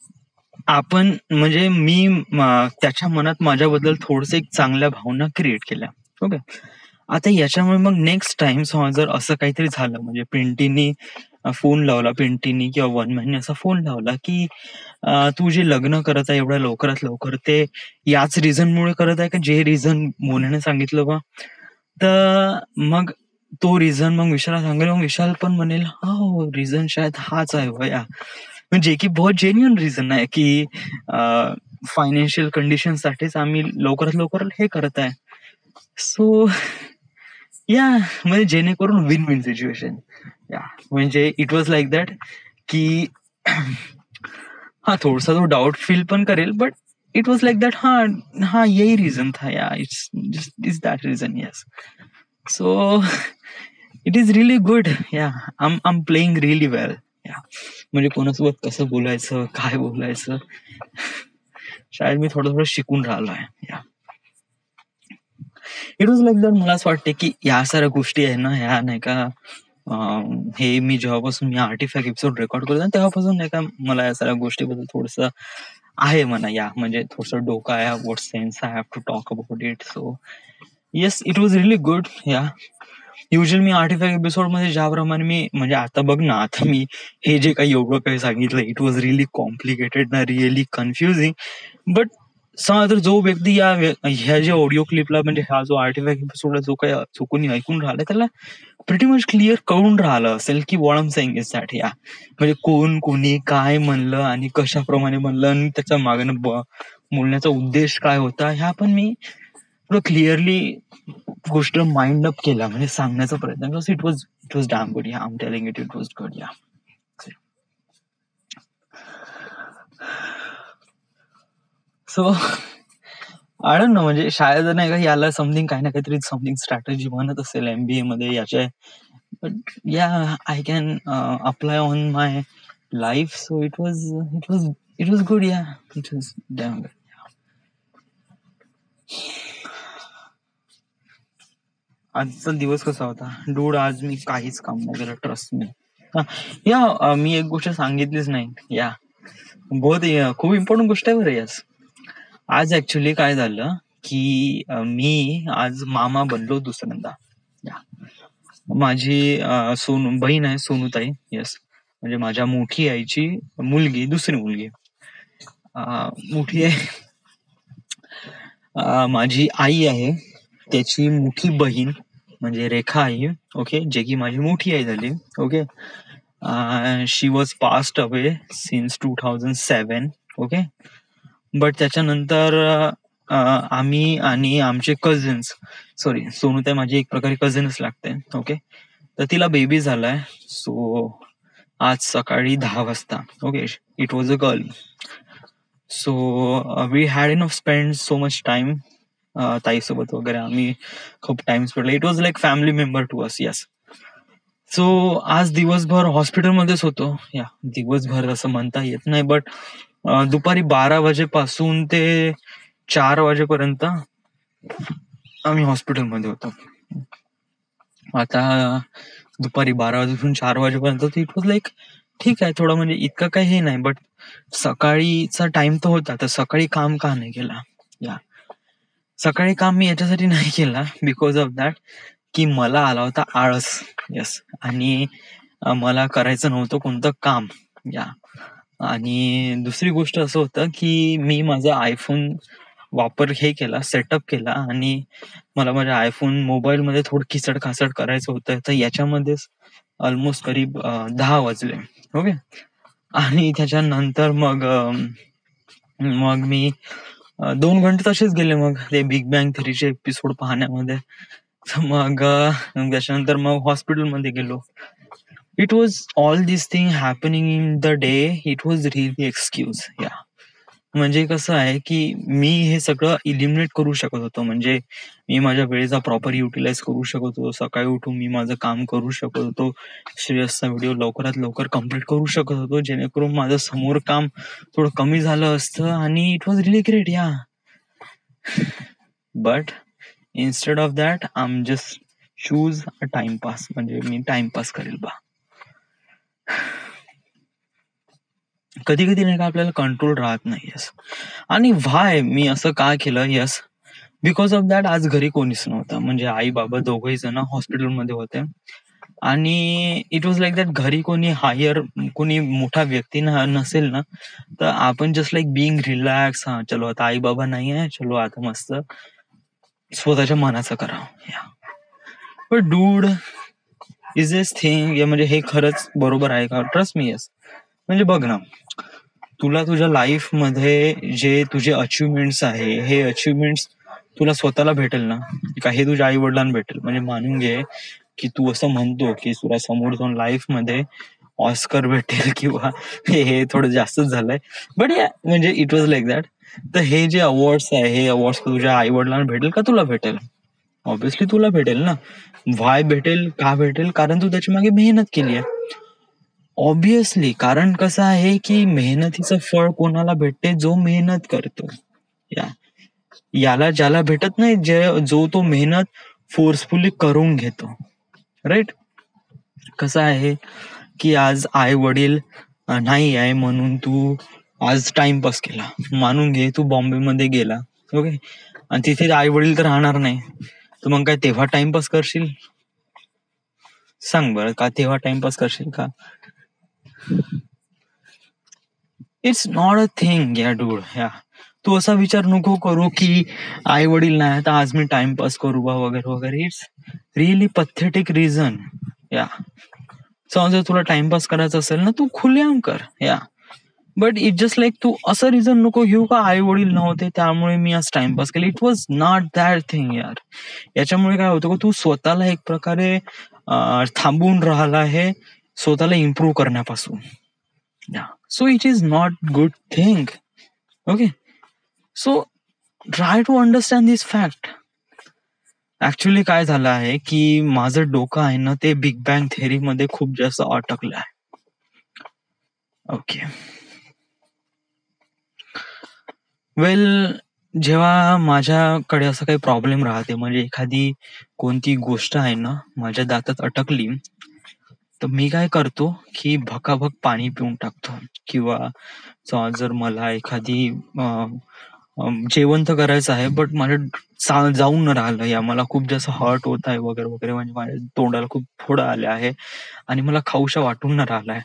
आपण म्हणजे मी त्याच्या मनात माझ्याबद्दल थोडस एक चांगल्या भावना क्रिएट केल्या. ओके. आता याच्यामुळे मग नेक्स्ट टाइम जर असं काहीतरी झालं म्हणजे पिंटीनी फोन लावला, पिंटीनी किंवा वनमॅननी असा फोन लावला की तू जे लग्न करत आहे एवढ्या लवकरात लवकर ते याच रिझनमुळे करत आहे का जे रिझन मोनाने सांगितलं बा, तर मग तो रिझन मग विशालला सांगेल. मग विशाल पण म्हणेल हो रिझन शायद हाच आहे भया, म्हणजे की बहुत जेन्युइन रिझन आहे की फायनान्शियल कंडिशन साठीच आम्ही लवकरात लवकर हे करत आहे. सो या म्हणजे जेणेकरून विन विन सिच्युएशन. या म्हणजे इट वॉज लाईक दॅट की हा थोडासा तो डाऊट फील पण करेल but it was like that हा हा यही रिझन था या, it's that reason. Yes. So it is really good. या आम प्लेइंग रिअली वेल. या म्हणजे कोणासोबत कसं बोलायचं काय बोलायचं शायद मी थोडं थोडं शिकून राहिलो आहे. या इट वॉज लाईक दॅट. मला असं वाटते की या साऱ्या गोष्टी आहे ना ह्या नाही का हे मी जेव्हापासून मी आर्टिफॅक्ट एपिसोड रेकॉर्ड करतो तेव्हापासून नाही का मला या सगळ्या गोष्टीबद्दल थोडस आहे म्हणा. या म्हणजे थोडस डोकं आहे what sense I have to talk about it. So yes it was really good. या युजली मी आर्टिफॅक्ट एपिसोड मध्ये ज्याप्रमाणे मी म्हणजे आता बघ ना आता मी हे जे काही एवढं काही सांगितलं इट वॉज रिअली कॉम्प्लिकेटेड ना रिअली कन्फ्युजिंग. बट समजा जो व्यक्ती ह्या जे ऑडिओ क्लिपला म्हणजे हा जो आर्टिफॅक्ट एपिसोड जो काही चुकून ऐकून राहिला त्याला प्रिटी मच क्लिअर कळून राहिलं असेल की what I am saying is that. या म्हणजे कोण कोणी काय म्हणलं आणि कशाप्रमाणे म्हणलं आणि त्याच्या मागणं बोलण्याचा उद्देश काय होता ह्या पण मी थोडं क्लिअरली गोष्ट माइंड अप केला म्हणजे सांगण्याचा प्रयत्न केला. It was damn good. Yeah I am telling it was good. Yeah so I don't know म्हणजे शाळेत नाही का याला समथिंग काही ना काहीतरी समथिंग स्ट्रॅटेजी म्हणत असेल MBA मध्ये याच्या. बट या I can apply on my life. So it was good. या इट वॉज डॅम गुड. आजचा दिवस कसा होता डूड? आज मी काहीच काम नाही केलं ट्रस्ट मी. या मी एक गोष्ट सांगितलीच नाही. या बहुत खूप इम्पॉर्टंट गोष्ट आहे बरं. यस आज ऍक्च्युली काय झालं की मी आज मामा बनलो दुसऱ्यांदा. माझी बहीण आहे सोनूताई. यस म्हणजे माझ्या मोठी आईची मुलगी, दुसरी मुलगी. मोठी आहे माझी आई आहे त्याची मोठी बहीण म्हणजे रेखा आई. ओके. जे की माझी मोठी आई झाली. Okay. She was passed away since 2007. Okay. But त्याच्यानंतर आम्ही आणि आमचे कझन्स, सॉरी सोनूताई माझी एक प्रकारे कझनच लागते. ओके. तर तिला बेबी झालाय. सो आज सकाळी 10 वाजता. Okay. It was a girl. So we had enough spend so much time ताईसोबत वगैरे आम्ही खूप time spend. It was like family member to us. Yes. So आज दिवसभर हॉस्पिटलमध्येच होतो. या दिवसभर असं म्हणता येत नाही बट दुपारी 12 वाजेपासून ते 4 वाजेपर्यंत आम्ही हॉस्पिटलमध्ये होतो. आता दुपारी 12 वाजेपासून 4 वाजेपर्यंत इट वॉज लाईक ठीक आहे थोडं म्हणजे इतकं काही हे नाही. बट सकाळीचा टाइम तर होता तर सकाळी काम का नाही केला. या सकाळी काम मी याच्यासाठी नाही केला बिकॉज ऑफ दॅट की मला आला होता आळस. यस. आणि मला करायचं नव्हतं कोणतं काम. या आणि दुसरी गोष्ट असं होतं की मी माझा आयफोन वापर हे केला, सेटअप केला आणि मला माझ्या आयफोन मोबाईल मध्ये थोडं खिचड खाचड करायचं होतं. तर याच्यामध्येच ऑलमोस्ट करीब 10 वाजले. ओके. आणि त्याच्यानंतर मग मी 2 घंटे तसेच गेले मग ते बिग बँग थेरीचे एपिसोड पाहण्यामध्ये. मग त्याच्यानंतर मग हॉस्पिटलमध्ये गेलो. It was all this thing happening in the day. It was really excuse. या म्हणजे कसं आहे की मी हे सगळं इलिमिनेट करू शकत होतो. म्हणजे मी माझ्या वेळेचा प्रॉपर युटिलाइज करू शकत होतो. सकाळी उठून मी माझं काम करू शकत होतो. श्रेयसचा व्हिडिओ लवकरात लवकर कम्प्लीट करू शकत होतो जेणेकरून माझं समोर काम थोडं कमी झालं असतं. आणि इट वॉज रिअली ग्रेट. या but instead of that I am just choose a timepass, म्हणजे मी टाइमपास करेल बा. कधी कधी नाही का आपल्याला कंट्रोल राहत नाही. यस. आणि व्हाय मी असं का केलं, यस, बिकॉज ऑफ दॅट आज घरी कोणीच नव्हतं, म्हणजे आई बाबा दोघही जण हॉस्पिटलमध्ये होते. आणि इट वॉज लाईक दॅट घरी कोणी हायर, कोणी मोठा व्यक्ती नसेल ना, तर आपण जस्ट लाईक बिईंग रिलॅक्स. हा चलो आता आई बाबा नाही आहे, चलो आता मस्त स्वतःच्या मनाचं करावं. But dude is this thing, या म्हणजे हे खरंच बरोबर आहे का? Trust me, yes. म्हणजे बघ ना, तुला तुझ्या लाईफ मध्ये जे तुझे अचिव्हमेंट्स आहे, हे अचिव्हमेंट्स तुला स्वतःला भेटेल ना, का हे तुझ्या आई वडिलांना भेटेल? म्हणजे मानून घे की तू असं म्हणतो की तुला समोर जाऊन लाईफ मध्ये ऑस्कर भेटेल किंवा हे थोडं जास्तच झालंय, बट या म्हणजे इट वॉज लाईक दॅट. तर हे जे अवॉर्ड्स आहे, हे अवॉर्ड्स तुझ्या आई वडिलांना भेटेल का तुला भेटेल? ऑब्व्हियसली तुला भेटेल ना. व्हाय भेटेल, का भेटेल? कारण तू त्याच्या मागे मेहनत केली आहे. ऑब्विसली, कारण कसं आहे की मेहनतीचं फळ कोणाला भेटते? जो मेहनत करतो. याला ज्याला भेटत नाही, जो तो मेहनत फोर्सफुली करून घेतो. राईट. कसं आहे की आज आई वडील नाही आहे म्हणून तू आज टाइमपास केला. मानून घे तू बॉम्बेमध्ये गेला, ओके, आणि तिथे आई वडील तर राहणार नाही, तर मग काय तेव्हा टाइमपास करशील? सांग बरं, का तेव्हा टाइमपास करशील का? इट्स नॉट अ थिंग या डूड. तू असा विचार नको करू की आई वडील नाही तर आज मी टाइमपास करू बा वगैरे वगैरे. It's really pathetic reason. समजा तुला टाइमपास करायचा असेल ना, तू खुलेआम कर. बट इट जस्ट लाईक तू असं रिझन नको घेऊ का आई वडील नव्हते त्यामुळे मी आज टाइमपास केला. It was not that thing यार. याच्यामुळे काय होतं का, तू स्वतःला एक प्रकारे थांबून राहिला आहे स्वतःला इम्प्रूव्ह करण्यापासून. So it is not good thing. Okay, so try to understand this fact. Actually काय झालं आहे की माझं डोकं आहे ना, ते बिग बँग थेअरी मध्ये खूप जास्त अटकलं आहे. ओके, वेल, जेव्हा माझ्याकडे असं काही प्रॉब्लेम राहते, म्हणजे एखादी कोणती गोष्ट आहे ना माझ्या दातात अटकली, तर मी काय करतो की भकाभक पाणी पिऊन टाकतो. किंवा जर मला एखादी जेवण तर करायचं आहे बट माझ्या जाऊन न राहिलं, या मला खूप जास्त हर्ट होत आहे वगैरे वगैरे, म्हणजे माझ्या तोंडाला खूप फोड आले आहे आणि मला खाऊशा वाटून न राहिलाय,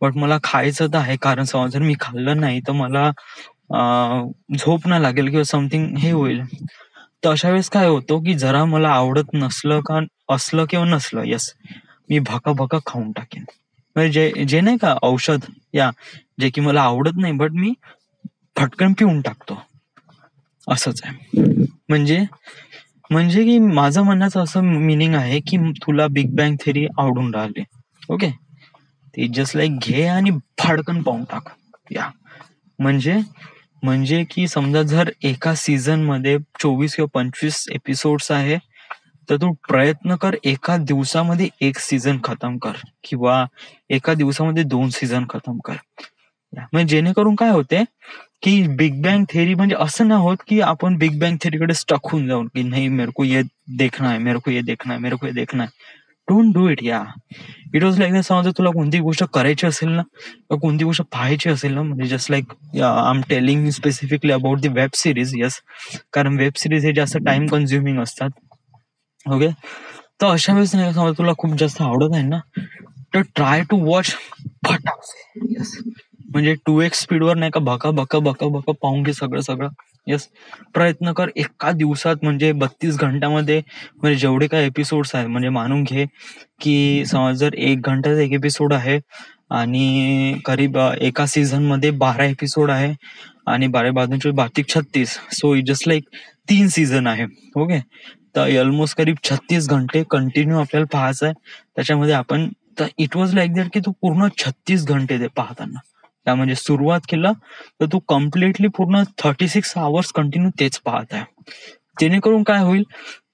बट मला खायचं तर आहे, कारण जर मी खाल्लं नाही तर मला झोप ना लागेल किंवा समथिंग हे होईल. तर अशा वेळेस काय होतं की जरा मला आवडत नसलं का असलं किंवा नसलं, यस, मी भका खाऊन टाकेन. म्हणजे जे नाही का औषध, जे की मला आवडत नाही बट मी फटकन पिऊन टाकतो. असंच आहे. म्हणजे म्हणजे की माझं म्हणण्याचं असं मिनिंग आहे की तुला बिग बँग थेरी आवडून राहिले, ओके, ते जस्ट लाईक घे आणि फडकन पाहून टाक. म्हणजे की समजा जर एका सीझन मध्ये 24 किंवा 25 एपिसोड्स आहे, तर तू प्रयत्न कर एका दिवसामध्ये एक सीझन खतम कर किंवा एका दिवसामध्ये 2 सीझन खतम कर. म्हणजे जेणेकरून काय होते की बिग बँग थेरी म्हणजे असं नाही होत की आपण बिग बँग थेरीकडे स्टक होऊन जाऊन की नाही मेरे को ये देखना है, मेरे को ये देखना है, मेरे को ये देखना है. Don't do it. It was like समजा तुला कोणती गोष्ट करायची असेल ना, कोणती गोष्ट पाहायची असेल ना, म्हणजे just like I am telling specifically about the web series. Yes, कारण वेब सिरीज हे जास्त टाइम कन्झ्युमिंग असतात. ओके, तर अशा वेळेस नाही समजा तुला खूप जास्त आवडत आहे ना, तर ट्राय टू वॉच फटाक. यस, म्हणजे 2x स्पीडवर नाही का भका भका भका भका पाहून घे सगळं. यस, प्रयत्न कर एका दिवसात, म्हणजे 32 घंट्यामध्ये, म्हणजे जेवढे काय एपिसोड्स आहेत, म्हणजे मानून घे की समज जर 1 घंट्याचा एक एपिसोड आहे आणि करीब एका सीझन मध्ये 12 एपिसोड आहे आणि 12-12-36, so it just like 3 season आहे. ओके, तर ऑलमोस्ट करीब 36 घंटे कंटिन्यू आपल्याला पाहायचं आहे त्याच्यामध्ये आपण. तर इट वॉज लाईक दॅट की तू पूर्ण 36 घंटे ते पाहताना, त्या म्हणजे सुरुवात केलं तर तू कम्प्लिटली पूर्ण 36 आवर्स कंटिन्यू तेच पाहत आहे. जेणेकरून काय होईल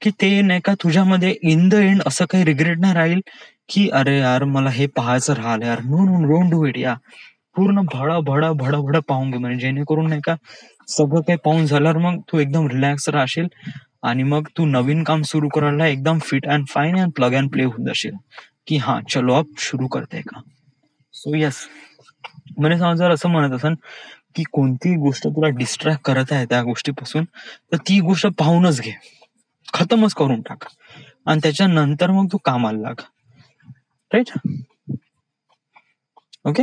की ते नाही का तुझ्यामध्ये इन द एंड असं काही रिग्रेट नाही राहील की अरे यार मला हे पाहायचं राहिलं यार. No no, don't do it. पूर्ण भडा पाहून घे, म्हणजे जेणेकरून नाही का सगळं काही पाहून झाल्यावर मग तू एकदम रिलॅक्स राहशील आणि मग तू नवीन काम सुरू करायला एकदम fit and fine and plug and play होऊन जाशील की हा चलो अब सुरू करते का. सो येस, म्हणजे समज जर असं म्हणत असेल की कोणती गोष्ट तुला डिस्ट्रॅक्ट करत आहे त्या गोष्टीपासून, तर ती गोष्ट पाहूनच घे, खतमच करून टाक आणि त्याच्यानंतर मग तू कामाला लाग. राईट? ओके.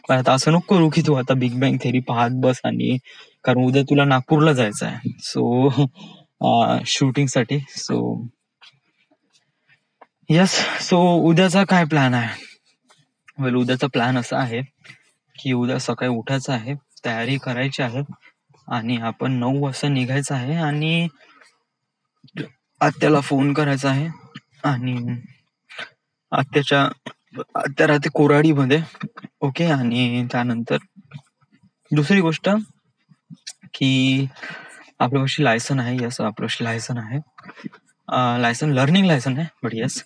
पण आता असं नको करू की तू आता बिग बँग थेरी पाहत बस, आणि कारण उद्या तुला नागपूरला जायचं आहे सो शूटिंगसाठी. सो येस, सो उद्याचा काय प्लॅन आहे? वेल, उद्याचा प्लॅन असा आहे की उद्या सकाळी उठायचं आहे, तयारी करायची आहे आणि आपण 9 वाजता निघायचं आहे आणि आत्याला फोन करायचा आहे आणि आत्या राहते कोराडीमध्ये. ओके. आणि त्यानंतर दुसरी गोष्ट की आपल्यापाशी लायसन आहे. यस, आपल्यापाशी लायसन आहे. लायसन, लर्निंग लायसन आहे, but yes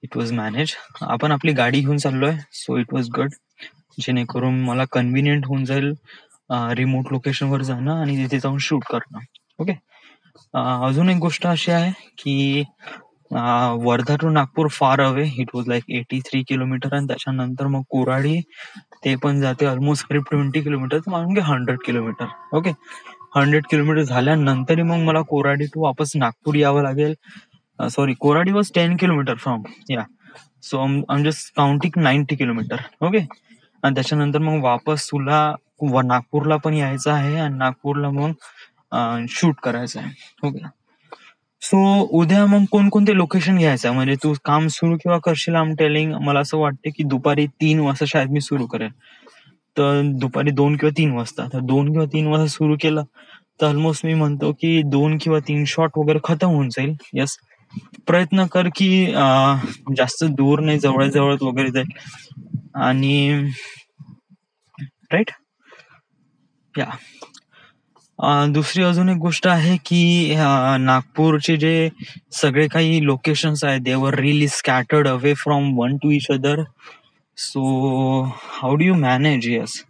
it was manage. आपण आपली गाडी घेऊन चाललोय, सो इट वॉज गुड, जेणेकरून मला कन्व्हिनियंट होऊन जाईल रिमोट लोकेशनवर जाणं आणि तिथे जाऊन शूट करणं. ओके. अजून एक गोष्ट अशी आहे की Wardha to Nagpur far away, it was like 83 kilometre, आणि त्याच्यानंतर मग कोराडी ते पण जाते ऑलमोस्ट करीब 20 किलोमीटर, मागून घे 100 किलोमीटर. ओके. 100 किलोमीटर झाल्यानंतर मग मला कोराडी टू वापस नागपूर यावं लागेल. Sorry, Koradi was 10 kilometre from, या, सो आम जस्ट काउंटिंग 90 किलोमीटर. ओके. आणि त्याच्यानंतर मग वापस तुला नागपूरला पण यायचं आहे आणि नागपूरला मग शूट करायचं आहे. ओके. सो उद्या मग कोणकोणते लोकेशन घ्यायचं आहे, म्हणजे तू काम सुरू केव्हा करशील? आम टेलिंग, मला असं वाटते की दुपारी 3 वाजता शाळेत मी सुरू करेन. तर दुपारी 2 किंवा 3 वाजता, तर 2 किंवा 3 वाजता सुरू केलं तर ऑलमोस्ट मी म्हणतो की 2 किंवा 3 शॉट वगैरे खतम होऊन जाईल. यस, प्रयत्न कर की जास्त दूर नाही, जवळ जवळ वगैरे जाईल. आणि राईट, या. दुसरी अजून एक गोष्ट आहे की नागपूरचे जे सगळे काही लोकेशन्स आहेत, they were really scattered away from one to each other. So how do you manage? Yes,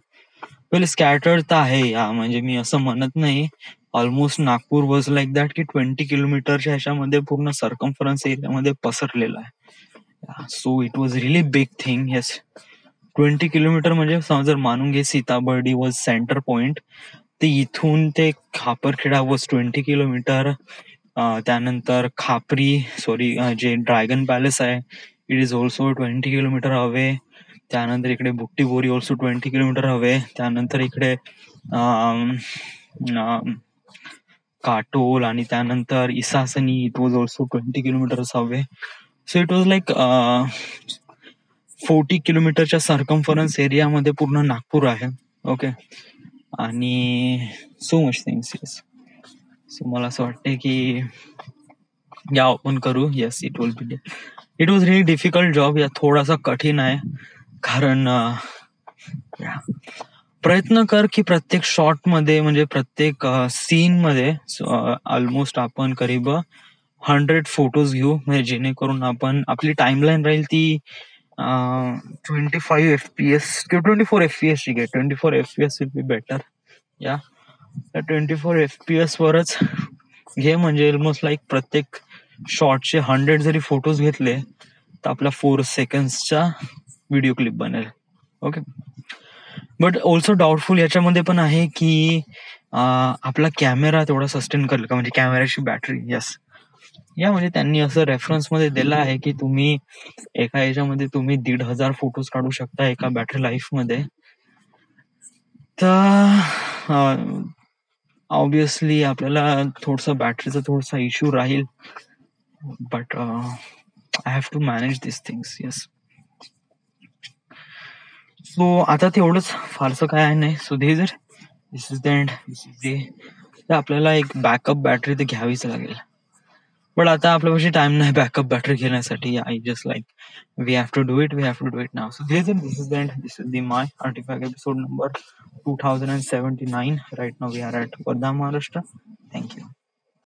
well, scattered तर आहे या, म्हणजे मी असं म्हणत नाही. Almost Nagpur was like that की 20 किलोमीटरच्या ह्याच्यामध्ये पूर्ण सर्कम्फरन्स एरियामध्ये पसरलेला आहे. So it was really big thing. Yes, 20 kilometre म्हणजे समज जर मानून घे सीताबर्डी वॉज सेंटर पॉइंट, ते इथून ते खापरखेडा वॉज 20 किलोमीटर. त्यानंतर जे ड्रॅगन पॅलेस आहे, it is also 20 kilometre away. त्यानंतर इकडे बुट्टीबोरी ऑल्सो 20 किलोमीटर हवे. त्यानंतर इकडे काटोल आणि त्यानंतर इसासनी, इट वॉज ऑल्सो 20 किलोमीटर्स हवे. सो इट वॉज लाईक 40 किलोमीटरच्या सर्कम्फरन्स एरियामध्ये पूर्ण नागपूर आहे. ओके. आणि so much things. Yes, so मला असं वाटते की या आपण करू. Yes, it was really difficult job, या थोडासा कठीण आहे, कारण प्रयत्न कर की प्रत्येक शॉट मध्ये, म्हणजे प्रत्येक सीन मध्ये ऑलमोस्ट आपण करीब 100 फोटोज घेऊ, म्हणजे जेणेकरून आपण आपली टाइमलाईन राहील ती 25 FPS किंवा 24 FPS ची घे. 24 FPS विल बी बेटर. या, 24 FPS वरच घे, म्हणजे ऑलमोस्ट लाईक प्रत्येक शॉटचे 100 जरी फोटोज घेतले तर आपला 4 सेकंड्सचा व्हिडिओ क्लिप बनेल. ओके. बट ऑल्सो डाऊटफुल याच्यामध्ये पण आहे की आपला कॅमेरा तेवढा सस्टेन करेल का, म्हणजे कॅमेराची बॅटरी. यस, या, म्हणजे त्यांनी असं रेफरन्स मध्ये दिलं आहे की तुम्ही एका याच्यामध्ये तुम्ही 1,500 फोटोज काढू शकता एका बॅटरी लाईफ मध्ये. तर ऑब्विसली आपल्याला थोडसा बॅटरीचा थोडासा इश्यू राहील, but I have to manage this things. Yes, so आता तेवढंच, फारसं काय नाही. So this is the end. आपल्याला एक बॅकअप बॅटरी तर घ्यावीच लागेल, पण आता आपल्यापाशी टाइम नाही बॅकअप बॅटरी घेण्यासाठी. I just like we have to do it now. So this is the end. This is the my artefact episode number 2079. Right now we are at Wardha, Maharashtra. Thank you.